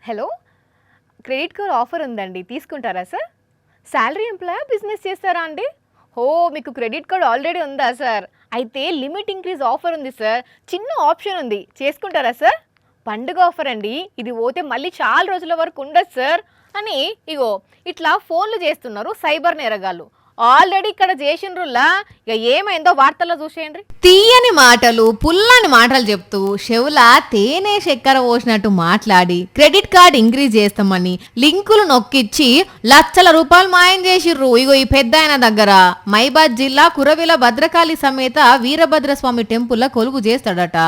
Hello, credit card offer ఉందండి, తీసుకుంటారా sir? Salary ఎంప్లాయా, business చేస్తారా అండి? ఓ, మీకు క్రెడిట్ కార్డ్ ఆల్రెడీ ఉందా సార్? అయితే లిమిట్ ఇంక్రీజ్ ఆఫర్ ఉంది సార్, చిన్న ఆప్షన్ ఉంది, చేసుకుంటారా సార్? పండుగ ఆఫర్ అండి, ఇది పోతే మళ్ళీ చాలా రోజుల వరకు ఉండదు సార్ అని ఇగో ఇట్లా ఫోన్లు చేస్తున్నారు సైబర్ నేరగాళ్ళు. ఆల్రెడీ ఇక్కడ చేసిండ్రులా, ఇక ఏమైందో వార్తల్లో చూసేయండి. తీయని మాటలు, పుల్లని మాటలు చెప్తూ చెవుల తేనె చక్కెర పోసినట్టు మాట్లాడి క్రెడిట్ కార్డ్ ఇంక్రీజ్ చేస్తామని లింకులు నొక్కిచ్చి లక్షల రూపాయలు మాయం చేసిర్రు. ఇగో ఈ పెద్ద ఆయన దగ్గర మైబాద్ జిల్లా కురవిల భద్రకాళి సమేత వీరభద్రస్వామి టెంపుల్ కొలువు చేస్తాడట.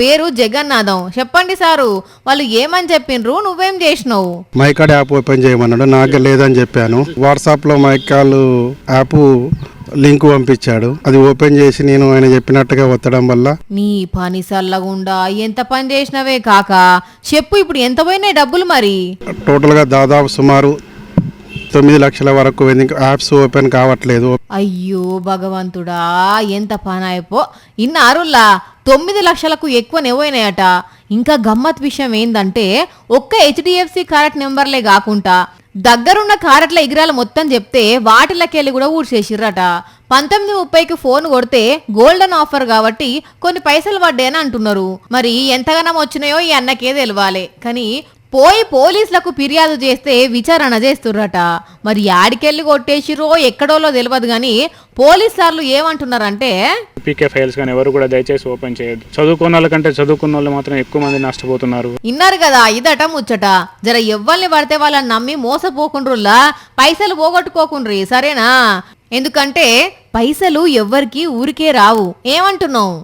పేరు జగన్నాథం. చెప్పండి సారు, వాళ్ళు ఏమని చెప్పిండ్రు, నువ్వేం చేసినావు? మైకాడ్ యాప్ ఓపెన్ చేయమన్నాడు, నాకు లేదని చెప్పాను. వాట్సాప్ లో మైకాల్ యాప్ లింక్ పంపించాడు, అది ఓపెన్ చేసి నేను ఆయన చెప్పినట్టుగా ఒత్తడం వల్ల నీ పని సల్లగుండా ఎంత పని చేసినవే కాక చెప్పు, ఇప్పుడు ఎంత పోయినాయి డబ్బులు మరి? టోటల్ గా దాదాపు సుమారు 9 లక్షల వరకు యాప్స్ ఓపెన్ కావట్లేదు. అయ్యో భగవంతుడా, ఎంత పని అయిపో. ఇన్నారుల్లా 9 లక్షలకు ఎక్కువ నెవైనాయట. ఇంకా గమ్మత్ విషయం ఏందంటే ఒక్క హెచ్డిఎఫ్సి కార్డ్ నెంబర్లే కాకుండా దగ్గరున్న కారట్ల ఎగిరాలు మొత్తం చెప్తే వాటిలకెళ్ళి కూడా ఊడ్చేసిర్రట. 19:30కి ఫోన్ కొడితే గోల్డెన్ ఆఫర్ కాబట్టి కొన్ని పైసలు పడ్డాయని అంటున్నారు. మరి ఎంతగానం వచ్చినాయో ఈ అన్నకే తెలియాలి. కానీ పోయి పోలీసులకు ఫిర్యాదు చేస్తే విచారణ చేస్తుర్రట. మరి యాడికెళ్ళి కొట్టేసిరో ఎక్కడోలో తెలియదు. కానీ పోలీసు సార్లు ఏమంటున్నారంటే పీకే ఫైల్స్ కానీ ఎవరు కూడా దయచేసి ఓపెన్ చేయొద్దు. చదువుకున్న వాళ్ళకంటే చదువుకున్న వాళ్ళు మాత్రం ఎక్కువ మంది నష్టపోతున్నారు. ఇన్నారు కదా, ఇదట ముచ్చట. జర ఎవ్వల్ని పడితే వాళ్ళని నమ్మి మోసపోకుండ్రులా, పైసలు పోగొట్టుకోకుండ్రి, సరేనా? ఎందుకంటే పైసలు ఎవ్వరికి ఊరికే రావు. ఏమంటున్నావు?